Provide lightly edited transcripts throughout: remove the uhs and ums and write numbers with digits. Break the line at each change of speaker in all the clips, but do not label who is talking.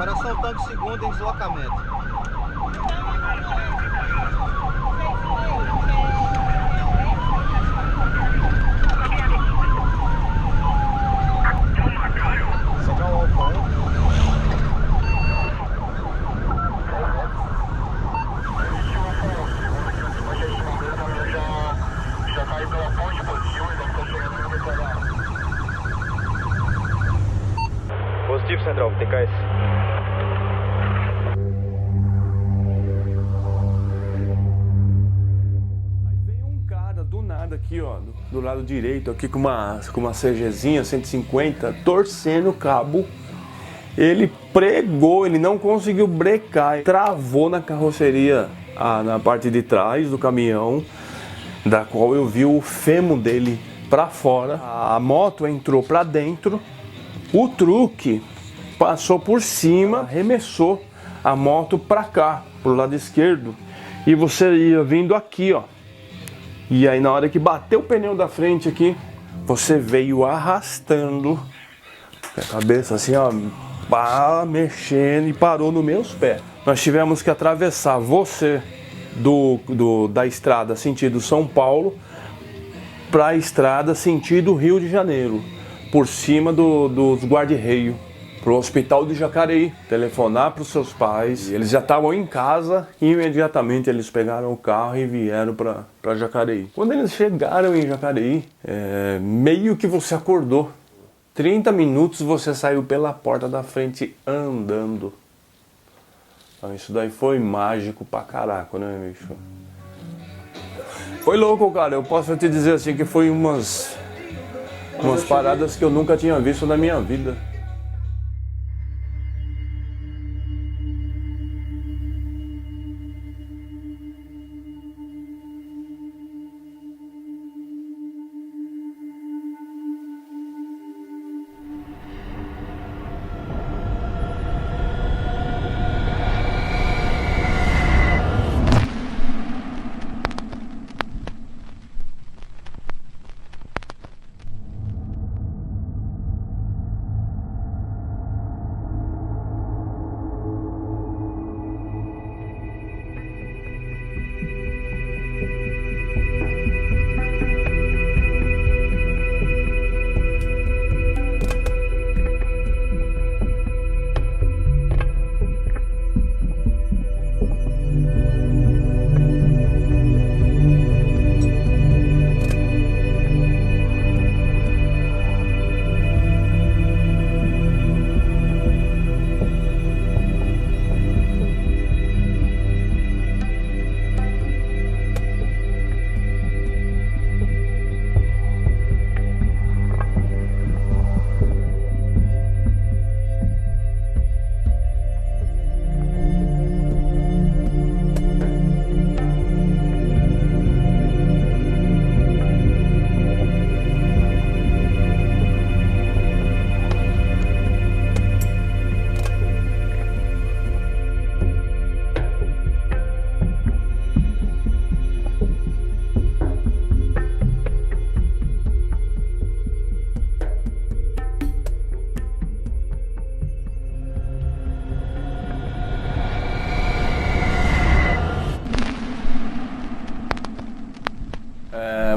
Operação Tanque Segundo em deslocamento.
Positivo, Central, TKS.
Aí vem um cara do nada aqui, ó, do lado direito, aqui com uma CGzinha 150, torcendo o cabo. Ele pregou, ele não conseguiu brecar, travou na carroceria, na parte de trás do caminhão, da qual eu vi o fêmur dele para fora. A moto entrou para dentro. O truque passou por cima, arremessou a moto para cá, pro lado esquerdo, e você ia vindo aqui, ó. E aí na hora que bateu o pneu da frente aqui, você veio arrastando a cabeça assim, ó, mexendo e parou nos meus pés. Nós tivemos que atravessar você da estrada sentido São Paulo para a estrada sentido Rio de Janeiro, por cima dos guarda-reio, pro hospital de Jacareí, telefonar para os seus pais. Eles já estavam em casa e imediatamente eles pegaram o carro e vieram para Jacareí. Quando eles chegaram em Jacareí, meio que você acordou. 30 minutos você saiu pela porta da frente andando. Então isso daí foi mágico pra caraca, né, bicho? Foi louco, cara. Eu posso te dizer assim que foi umas paradas que eu nunca tinha visto na minha vida.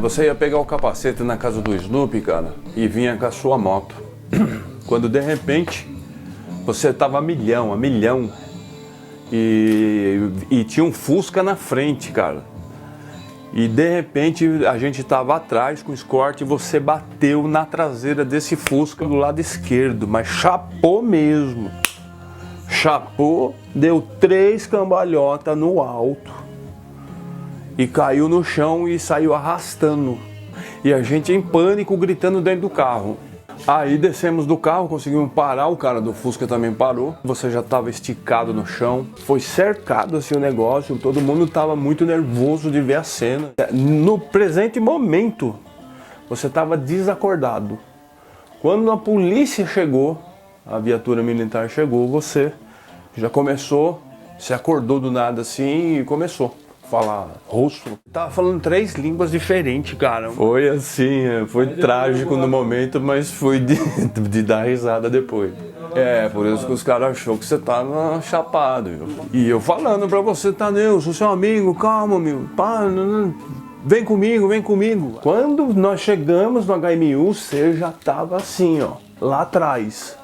você ia pegar o capacete na casa do Snoopy, cara, e vinha com a sua moto. Quando de repente você tava a milhão, e tinha um Fusca na frente, cara. E de repente a gente tava atrás com o Escort e você bateu na traseira desse Fusca do lado esquerdo, mas chapou mesmo. Chapou, deu 3 cambalhotas no alto e caiu no chão e saiu arrastando. E a gente em pânico, gritando dentro do carro. Aí descemos do carro, conseguimos parar, o cara do Fusca também parou. Você já estava esticado no chão. Foi cercado assim o negócio, todo mundo estava muito nervoso de ver a cena. No presente momento, você estava desacordado. Quando a polícia chegou, a viatura militar chegou, você já começou, se acordou do nada assim e começou a falar russo. Tava falando 3 línguas diferentes, cara. Foi assim, foi trágico no momento, mas foi de dar risada depois. É, por isso que os caras achou que você tava chapado, viu? E eu falando pra você, Tadeu, sou seu amigo, calma, meu, pá, vem comigo, vem comigo. Quando nós chegamos no HMU, você já tava assim, ó, lá atrás.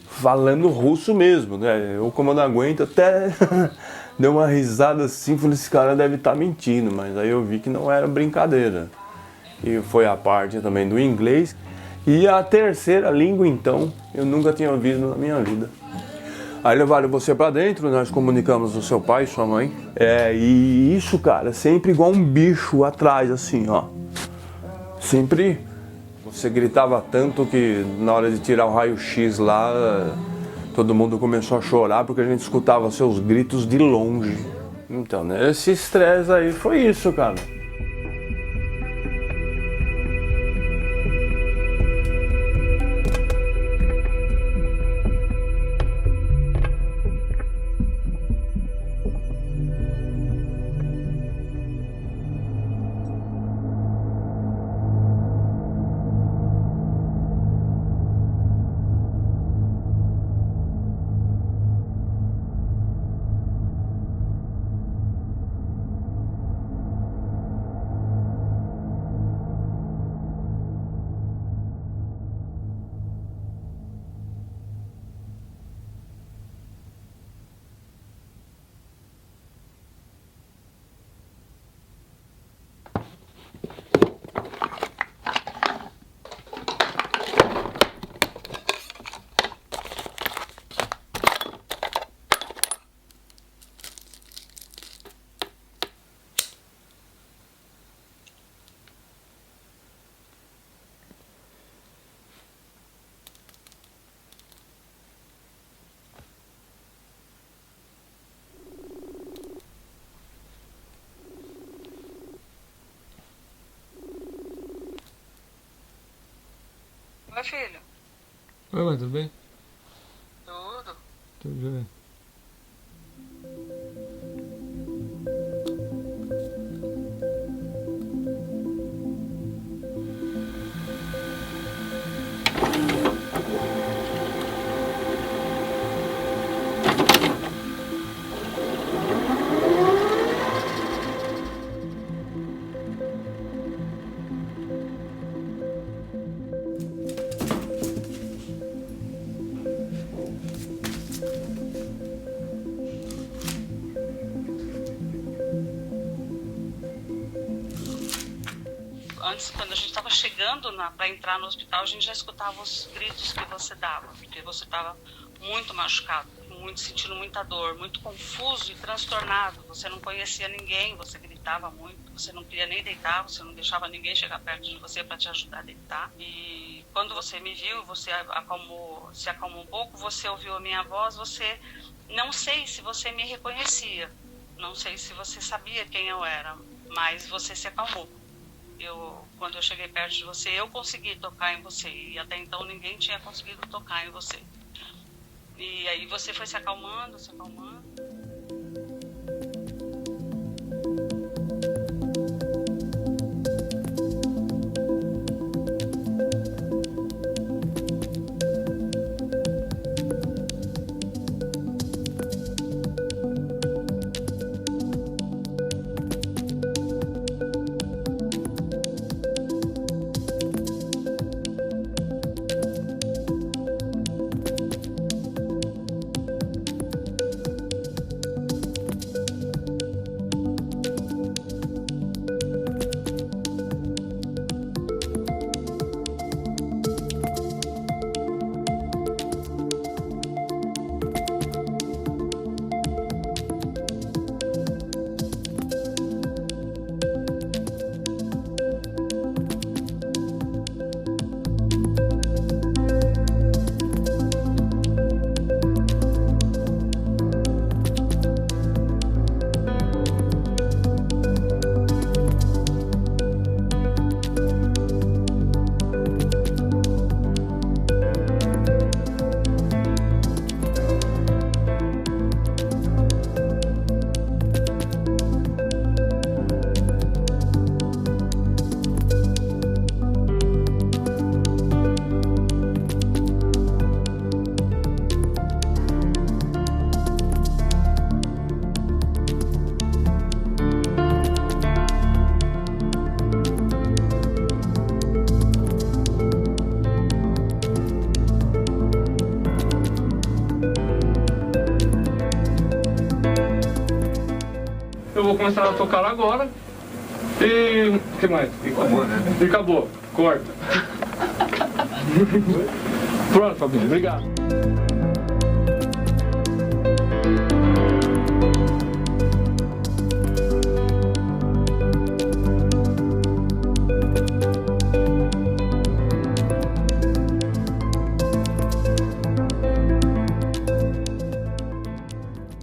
Falando russo mesmo, né? Eu, como eu não aguento, até deu uma risada assim, falei, esse cara deve estar mentindo, mas aí eu vi que não era brincadeira. E foi a parte também do inglês. E a terceira língua, então, eu nunca tinha ouvido na minha vida. Aí levaram você pra dentro, nós comunicamos o seu pai e sua mãe. E isso, cara, sempre igual um bicho atrás, assim, ó. Sempre. Você gritava tanto que na hora de tirar o raio-x lá, todo mundo começou a chorar porque a gente escutava seus gritos de longe. Então, né, esse estresse aí foi isso, cara.
Oi, filho.
Oi, mãe, tudo bem?
Tudo?
Tudo jóia.
Antes, quando a gente estava chegando para entrar no hospital, a gente já escutava os gritos que você dava, porque você estava muito machucado, sentindo muita dor, muito confuso e transtornado. Você não conhecia ninguém, você gritava muito, você não queria nem deitar, você não deixava ninguém chegar perto de você para te ajudar a deitar. E quando você me viu, você se acalmou um pouco, você ouviu a minha voz, você não sei se você me reconhecia, não sei se você sabia quem eu era, mas você se acalmou. Quando eu cheguei perto de você, eu consegui tocar em você. E até então ninguém tinha conseguido tocar em você. E aí você foi se acalmando, se acalmando.
vou começar a tocar agora. E... o que mais?
E acabou, né?
E acabou. Corta. Pronto, Fabinho. Obrigado.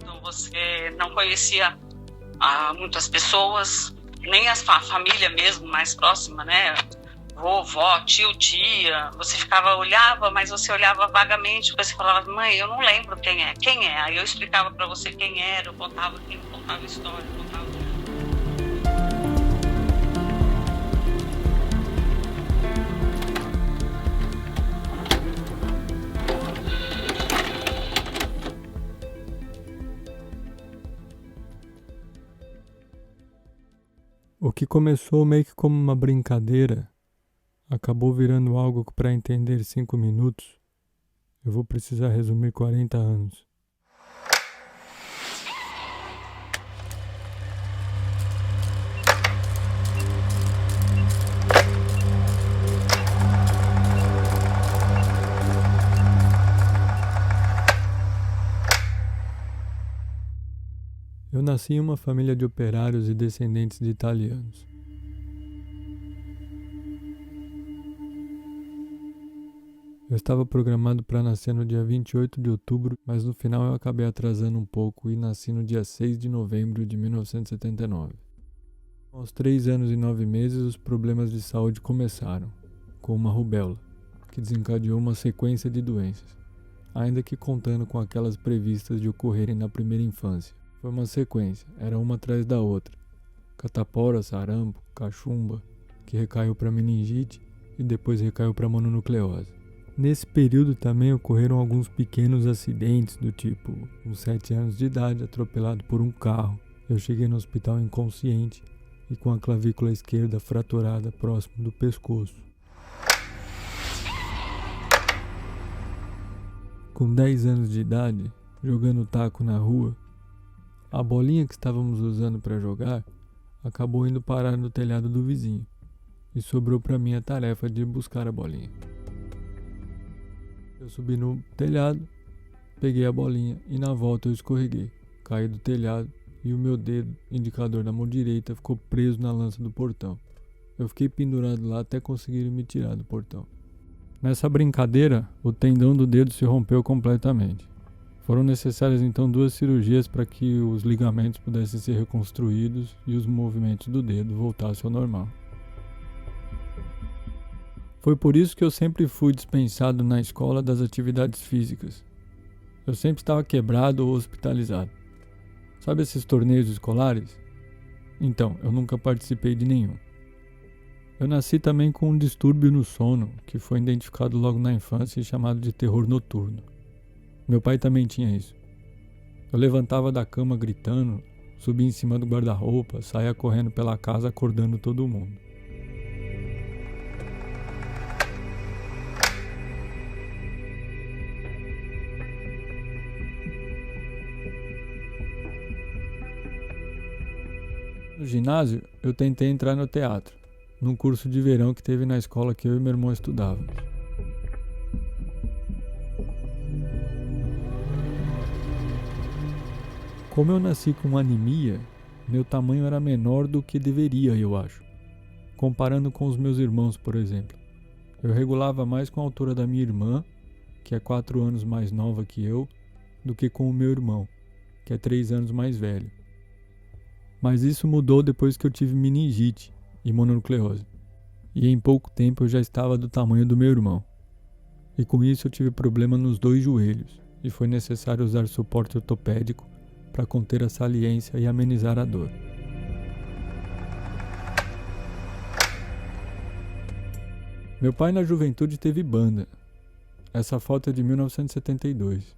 Então você não conhecia muitas pessoas, nem a família mesmo mais próxima, né? Vovó, tio, tia. Você olhava, mas você olhava vagamente, você falava, mãe, eu não lembro quem é. Quem é? Aí eu explicava pra você quem era, eu contava a história, contava.
O que começou meio que como uma brincadeira, acabou virando algo que, para entender 5 minutos, eu vou precisar resumir 40 anos. Eu nasci em uma família de operários e descendentes de italianos. Eu estava programado para nascer no dia 28 de outubro, mas no final eu acabei atrasando um pouco e nasci no dia 6 de novembro de 1979. Aos 3 anos e 9 meses, os problemas de saúde começaram, com uma rubéola, que desencadeou uma sequência de doenças, ainda que contando com aquelas previstas de ocorrerem na primeira infância. Foi uma sequência, era uma atrás da outra. Catapora, sarampo, cachumba, que recaiu para meningite e depois recaiu para mononucleose. Nesse período também ocorreram alguns pequenos acidentes do tipo, com 7 anos de idade, atropelado por um carro. Eu cheguei no hospital inconsciente e com a clavícula esquerda fraturada próximo do pescoço. Com 10 anos de idade, jogando taco na rua, a bolinha que estávamos usando para jogar acabou indo parar no telhado do vizinho e sobrou para mim a tarefa de buscar a bolinha. Eu subi no telhado, peguei a bolinha e na volta eu escorreguei, caí do telhado e o meu dedo indicador da mão direita ficou preso na lança do portão. Eu fiquei pendurado lá até conseguirem me tirar do portão. Nessa brincadeira, o tendão do dedo se rompeu completamente. Foram necessárias então 2 cirurgias para que os ligamentos pudessem ser reconstruídos e os movimentos do dedo voltassem ao normal. Foi por isso que eu sempre fui dispensado na escola das atividades físicas. Eu sempre estava quebrado ou hospitalizado. Sabe esses torneios escolares? Então, eu nunca participei de nenhum. Eu nasci também com um distúrbio no sono, que foi identificado logo na infância e chamado de terror noturno. Meu pai também tinha isso. Eu levantava da cama gritando, subia em cima do guarda-roupa, saía correndo pela casa acordando todo mundo. No ginásio, eu tentei entrar no teatro, num curso de verão que teve na escola que eu e meu irmão estudávamos. Como eu nasci com anemia, meu tamanho era menor do que deveria, eu acho. Comparando com os meus irmãos, por exemplo. Eu regulava mais com a altura da minha irmã, que é 4 anos mais nova que eu, do que com o meu irmão, que é 3 anos mais velho. Mas isso mudou depois que eu tive meningite e mononucleose. E em pouco tempo eu já estava do tamanho do meu irmão. E com isso eu tive problema nos 2 joelhos, e foi necessário usar suporte ortopédico para conter a saliência e amenizar a dor. Meu pai na juventude teve banda. Essa foto é de 1972.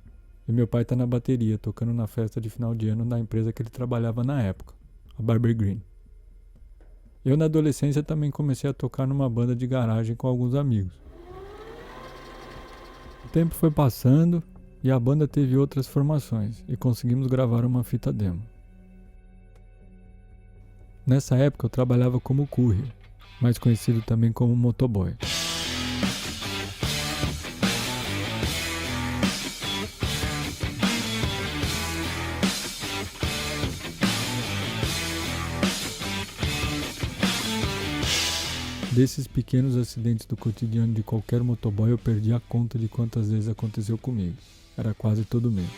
E meu pai está na bateria, tocando na festa de final de ano da empresa que ele trabalhava na época, a Barber Green. Eu na adolescência também comecei a tocar numa banda de garagem com alguns amigos. O tempo foi passando e a banda teve outras formações e conseguimos gravar uma fita demo. Nessa época eu trabalhava como courier, mais conhecido também como motoboy. Desses pequenos acidentes do cotidiano de qualquer motoboy, eu perdi a conta de quantas vezes aconteceu comigo. Era quase todo mês.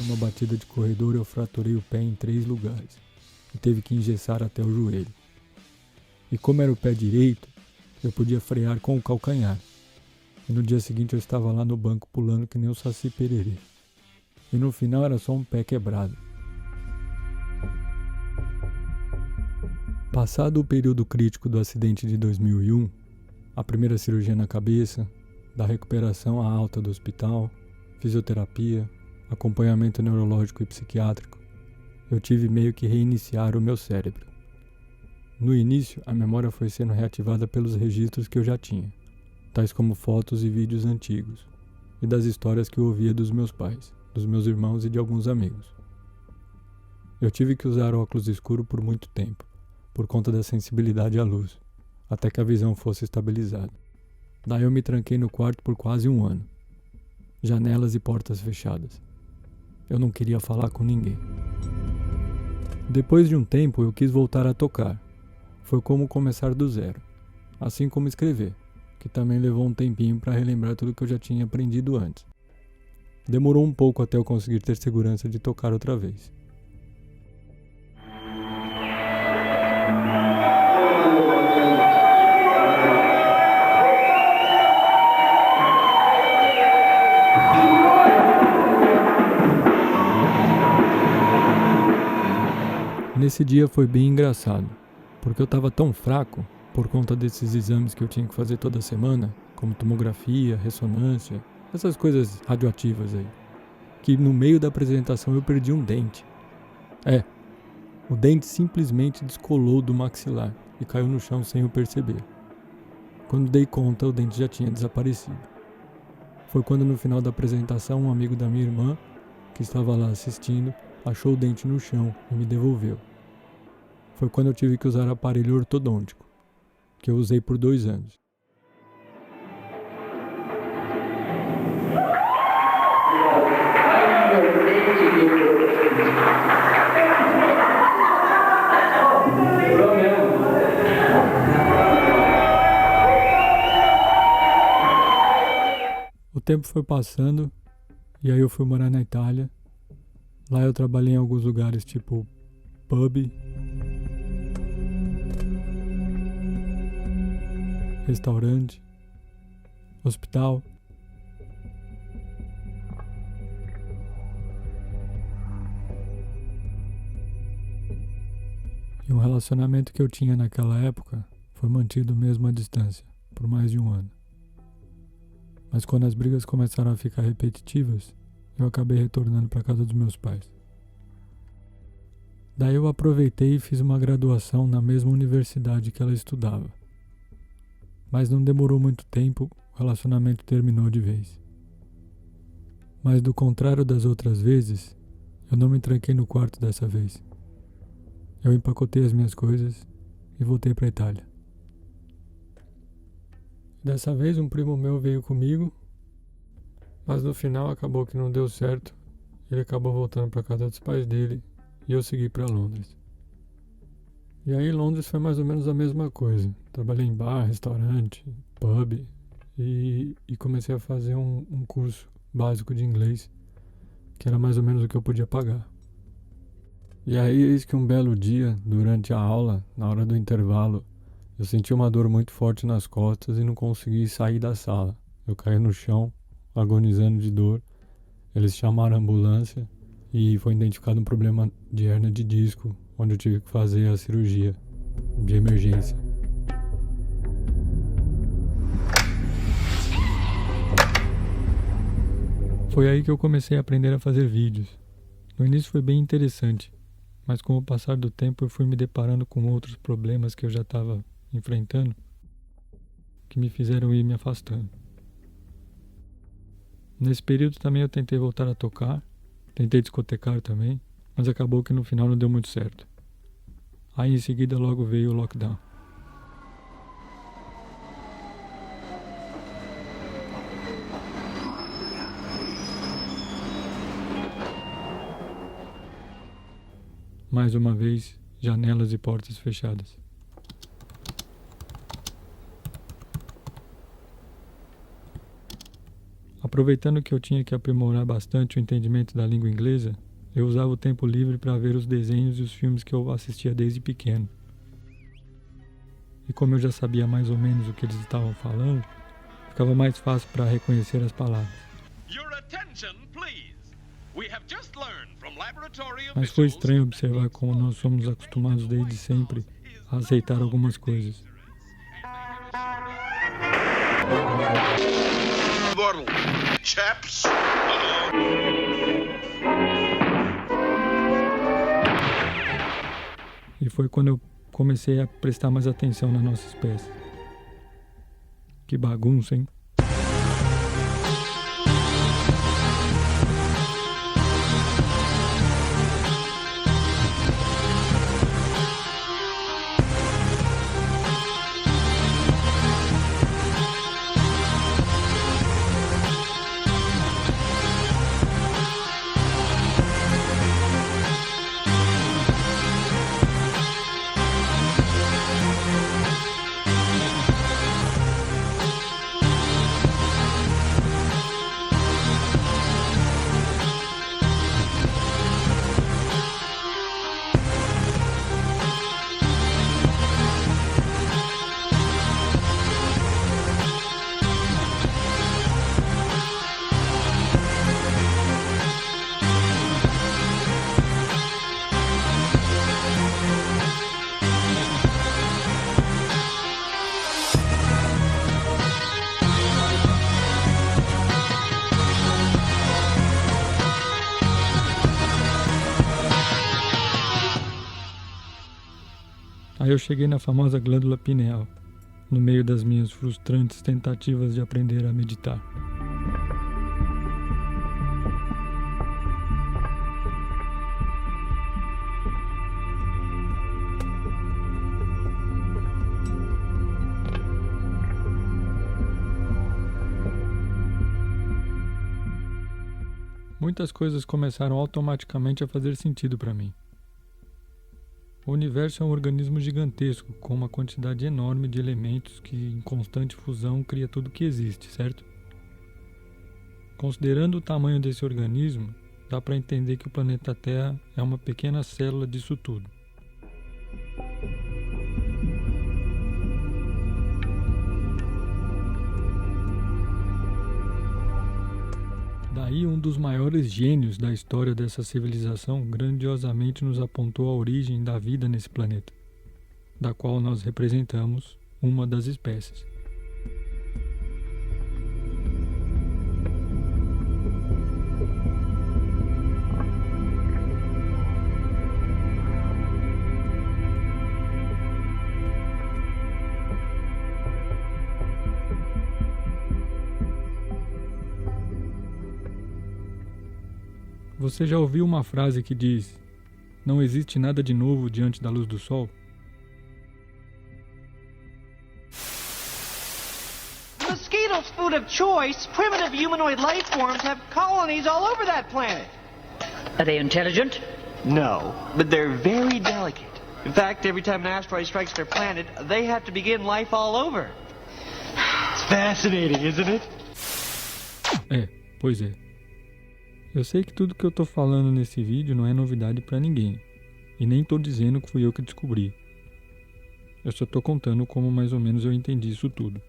Numa batida de corredor, eu fraturei o pé em 3 lugares e teve que engessar até o joelho. E como era o pé direito, eu podia frear com o calcanhar. E no dia seguinte eu estava lá no banco pulando que nem o Saci Pererê. E no final era só um pé quebrado. Passado o período crítico do acidente de 2001, a primeira cirurgia na cabeça, da recuperação à alta do hospital, fisioterapia, acompanhamento neurológico e psiquiátrico, eu tive meio que reiniciar o meu cérebro. No início, a memória foi sendo reativada pelos registros que eu já tinha, tais como fotos e vídeos antigos, e das histórias que eu ouvia dos meus pais, dos meus irmãos e de alguns amigos. Eu tive que usar óculos escuros por muito tempo, por conta da sensibilidade à luz, até que a visão fosse estabilizada. Daí eu me tranquei no quarto por quase 1 ano. Janelas e portas fechadas. Eu não queria falar com ninguém. Depois de um tempo eu quis voltar a tocar. Foi como começar do zero. Assim como escrever, que também levou um tempinho para relembrar tudo que eu já tinha aprendido antes. Demorou um pouco até eu conseguir ter segurança de tocar outra vez. Nesse dia foi bem engraçado, porque eu estava tão fraco, por conta desses exames que eu tinha que fazer toda semana, como tomografia, ressonância, essas coisas radioativas aí, que no meio da apresentação eu perdi um dente. O dente simplesmente descolou do maxilar e caiu no chão sem eu perceber. Quando dei conta, o dente já tinha desaparecido. Foi quando no final da apresentação um amigo da minha irmã, que estava lá assistindo, achou o dente no chão e me devolveu. Foi quando eu tive que usar aparelho ortodôntico, que eu usei por 2 anos. O tempo foi passando e aí eu fui morar na Itália. Lá eu trabalhei em alguns lugares tipo pub, restaurante, hospital. E um relacionamento que eu tinha naquela época foi mantido mesmo à distância, por mais de 1 ano. Mas quando as brigas começaram a ficar repetitivas, eu acabei retornando para casa dos meus pais. Daí eu aproveitei e fiz uma graduação na mesma universidade que ela estudava. Mas não demorou muito tempo, o relacionamento terminou de vez. Mas do contrário das outras vezes, eu não me tranquei no quarto dessa vez. Eu empacotei as minhas coisas e voltei para a Itália. Dessa vez um primo meu veio comigo, mas no final acabou que não deu certo. Ele acabou voltando para casa dos pais dele e eu segui para Londres. E aí Londres foi mais ou menos a mesma coisa. Trabalhei em bar, restaurante, pub e comecei a fazer um curso básico de inglês, que era mais ou menos o que eu podia pagar. E aí eis que um belo dia, durante a aula, na hora do intervalo, eu senti uma dor muito forte nas costas e não consegui sair da sala. Eu caí no chão, agonizando de dor. Eles chamaram a ambulância e foi identificado um problema de hérnia de disco, onde eu tive que fazer a cirurgia de emergência. Foi aí que eu comecei a aprender a fazer vídeos. No início foi bem interessante, mas com o passar do tempo eu fui me deparando com outros problemas que eu já estava enfrentando, que me fizeram ir me afastando. Nesse período também eu tentei voltar a tocar, Tentei discotecar também, mas acabou que no final não deu muito certo. Aí em seguida logo veio o lockdown. Mais uma vez, janelas e portas fechadas. Aproveitando que eu tinha que aprimorar bastante o entendimento da língua inglesa, eu usava o tempo livre para ver os desenhos e os filmes que eu assistia desde pequeno. E como eu já sabia mais ou menos o que eles estavam falando, ficava mais fácil para reconhecer as palavras. Mas foi estranho observar como nós somos acostumados desde sempre a aceitar algumas coisas. E foi quando eu comecei a prestar mais atenção na nossa espécie. Que bagunça, hein? Aí eu cheguei na famosa glândula pineal, no meio das minhas frustrantes tentativas de aprender a meditar. Muitas coisas começaram automaticamente a fazer sentido para mim. O universo é um organismo gigantesco, com uma quantidade enorme de elementos que, em constante fusão, cria tudo que existe, certo? Considerando o tamanho desse organismo, dá para entender que o planeta Terra é uma pequena célula disso tudo. Daí um dos maiores gênios da história dessa civilização grandiosamente nos apontou a origem da vida nesse planeta, da qual nós representamos uma das espécies. Você já ouviu uma frase que diz: "Não existe nada de novo diante da luz do sol"?
Mosquitoes' food of choice, primitive humanoid life forms have colonies all over that planet.
Are they intelligent?
No, but they're very delicate. In fact, every time an asteroid strikes their planet, they have to begin life all over. It's fascinating, isn't it?
Pois é. Eu sei que tudo que eu tô falando nesse vídeo não é novidade pra ninguém. E nem tô dizendo que fui eu que descobri. Eu só tô contando como mais ou menos eu entendi isso tudo.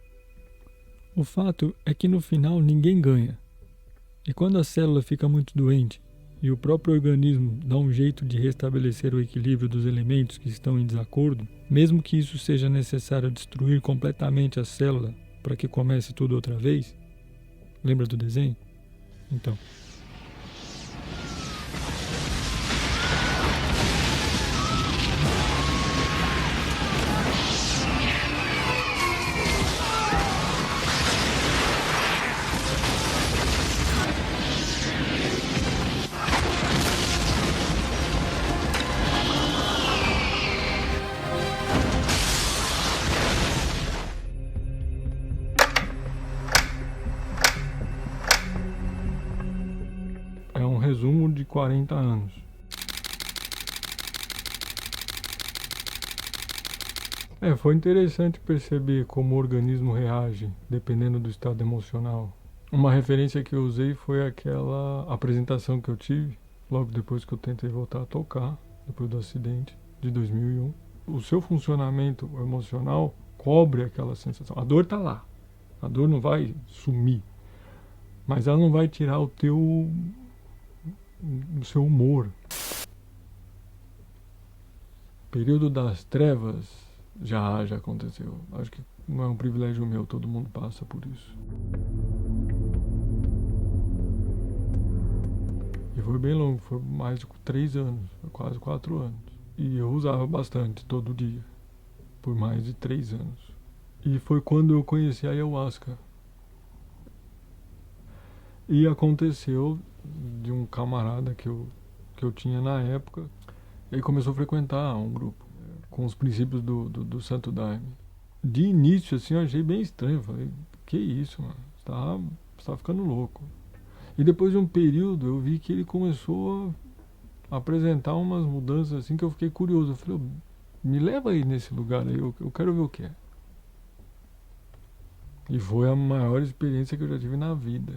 O fato é que no final ninguém ganha. E quando a célula fica muito doente e o próprio organismo dá um jeito de restabelecer o equilíbrio dos elementos que estão em desacordo, mesmo que isso seja necessário destruir completamente a célula para que comece tudo outra vez, lembra do desenho? Então... 40 anos. Foi interessante perceber como o organismo reage, dependendo do estado emocional. Uma referência que eu usei foi aquela apresentação que eu tive, logo depois que eu tentei voltar a tocar, depois do acidente de 2001. O seu funcionamento emocional cobre aquela sensação. A dor está lá, a dor não vai sumir, mas ela não vai tirar o seu humor. Período das trevas já aconteceu. Acho que não é um privilégio meu, todo mundo passa por isso. E foi bem longo, foi mais de 3 anos, foi quase 4 anos. E eu usava bastante, todo dia, por mais de 3 anos. E foi quando eu conheci a ayahuasca. E aconteceu de um camarada que eu tinha na época, ele começou a frequentar um grupo com os princípios do Santo Daime. De início, assim, eu achei bem estranho. Falei, que isso, mano? Você tá ficando louco. E depois de um período, eu vi que ele começou a apresentar umas mudanças, assim, que eu fiquei curioso. Eu falei, me leva aí nesse lugar aí, eu quero ver o que é. E foi a maior experiência que eu já tive na vida.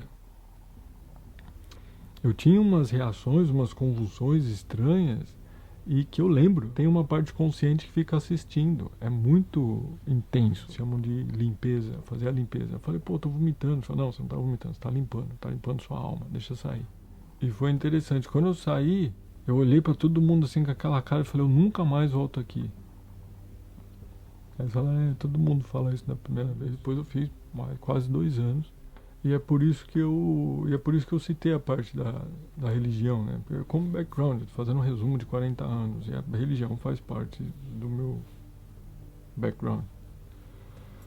Eu tinha umas reações, umas convulsões estranhas, e que eu lembro, tem uma parte consciente que fica assistindo. É muito intenso. Chamam de limpeza, fazer a limpeza. Eu falei, pô, tô vomitando. Falei, não, você não tá vomitando, você tá limpando sua alma, deixa sair. E foi interessante. Quando eu saí, eu olhei pra todo mundo assim com aquela cara e falei, eu nunca mais volto aqui. Aí fala, todo mundo fala isso na primeira vez. Depois eu fiz quase 2 anos. E é por isso que eu citei a parte da religião, né? Porque como background, fazendo um resumo de 40 anos, e a religião faz parte do meu background.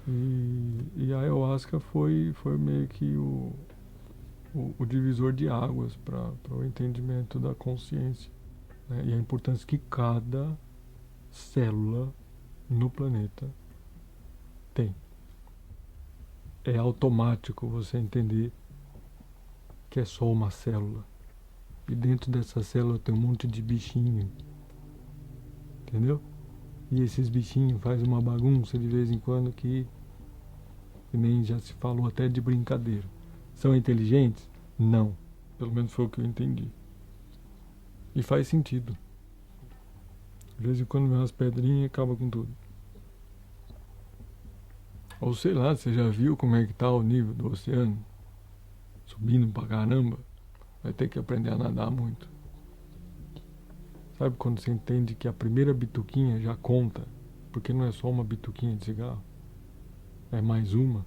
E a ayahuasca foi meio que o divisor de águas para o entendimento da consciência, né? E a importância que cada célula no planeta tem. É automático você entender que é só uma célula. E dentro dessa célula tem um monte de bichinho. Entendeu? E esses bichinhos fazem uma bagunça de vez em quando que nem já se falou até de brincadeira. São inteligentes? Não. Pelo menos foi o que eu entendi. E faz sentido. De vez em quando vem umas pedrinhas e acaba com tudo. Ou sei lá, você já viu como é que tá o nível do oceano? Subindo pra caramba. Vai ter que aprender a nadar muito. Sabe quando você entende que a primeira bituquinha já conta? Porque não é só uma bituquinha de cigarro. É mais uma.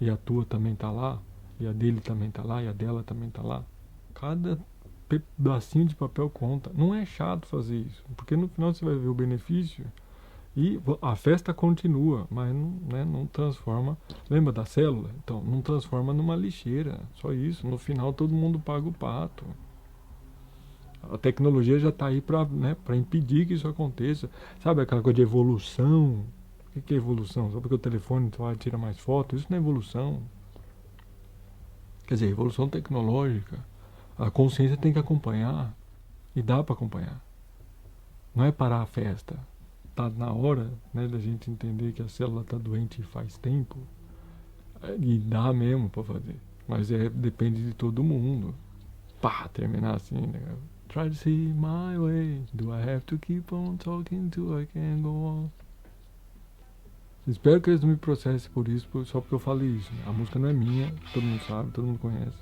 E a tua também tá lá. E a dele também tá lá. E a dela também tá lá. Cada pedacinho de papel conta. Não é chato fazer isso. Porque no final você vai ver o benefício. E a festa continua, mas não transforma. Lembra da célula? Então, não transforma numa lixeira. Só isso. No final, todo mundo paga o pato. A tecnologia já está aí para impedir que isso aconteça. Sabe aquela coisa de evolução? O que é evolução? Só porque o telefone tira mais foto? Isso não é evolução. Quer dizer, evolução tecnológica. A consciência tem que acompanhar. E dá para acompanhar. Não é parar a festa. Tá na hora, né, da gente entender que a célula tá doente faz tempo. E dá mesmo para fazer. Mas depende de todo mundo. Pá, terminar assim, né? Try to see my way. Do I have to keep on talking till I can go on? Espero que eles não me processem por isso, só porque eu falei isso. A música não é minha, todo mundo sabe, todo mundo conhece.